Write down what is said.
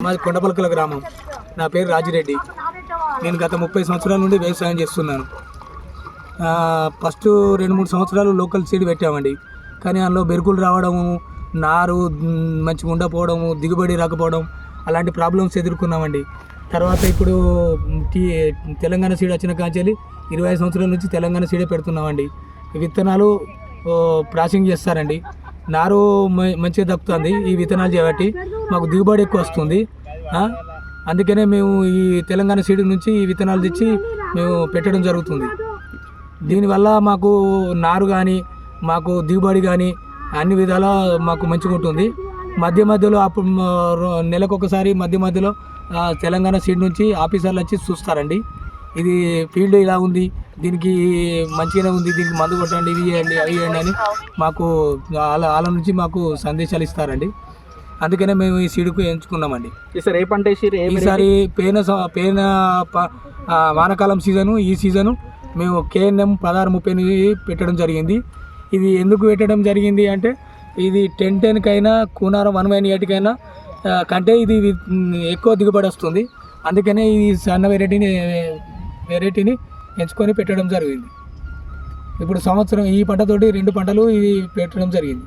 మాది కొండపల్కల గ్రామం. నా పేరు రాజిరెడ్డి. నేను గత 30 సంవత్సరాల నుండి వ్యవసాయం చేస్తున్నాను. ఫస్ట్ 2-3 సంవత్సరాలు లోకల్ సీడ్ పెట్టామండి. కానీ అందులో బెరుకులు రావడము, నారు మంచిగా ఉండకపోవడము, దిగుబడి రాకపోవడం అలాంటి ప్రాబ్లమ్స్ ఎదుర్కొన్నామండి. తర్వాత ఇప్పుడు తెలంగాణ సీడ్ వచ్చిన కాంచెల్లి 25 సంవత్సరాల నుంచి తెలంగాణ సీడే పెడుతున్నామండి. విత్తనాలు ప్రాసెసింగ్ చేస్తారండి. నారు మంచిగా దక్కుతుంది ఈ విత్తనాలు చేయబట్టి. మాకు దిగుబడి ఎక్కువ వస్తుంది. అందుకనే మేము ఈ తెలంగాణ సీడ్ నుంచి ఈ విత్తనాలు తెచ్చి మేము పెట్టడం జరుగుతుంది. దీనివల్ల మాకు నారు కానీ మాకు దిగుబడి కానీ అన్ని విధాల మాకు మంచిగా ఉంటుంది. మధ్య మధ్యలో అప్పుడు నెలకొకసారి మధ్యలో తెలంగాణ సీడ్ నుంచి ఆఫీసర్లు వచ్చి చూస్తారండి. ఇది ఫీల్డ్ ఇలా ఉంది, దీనికి మంచిగానే ఉంది, దీనికి మందు కొట్టండి, ఇవి చేయండి, అవి చేయండి అని మాకు వాళ్ళ నుంచి మాకు సందేశాలు ఇస్తారండి. అందుకనే మేము ఈ సీడ్కు ఎంచుకున్నామండి. ఈసారి ఏ పంట వేసారు? ఈసారి పేన వానాకాలం సీజను, ఈ సీజను మేము KNM 1638 పెట్టడం జరిగింది. ఇది ఎందుకు పెట్టడం జరిగింది అంటే ఇది 1010కైనా కూనారం 198కైనా కంటే ఇది ఎక్కువ దిగుబడి వస్తుంది. అందుకనే ఈ సన్న వెరైటీని ఎంచుకొని పెట్టడం జరిగింది. ఇప్పుడు సంవత్సరం ఈ పంటతోటి 2 పంటలు ఇది పెట్టడం జరిగింది.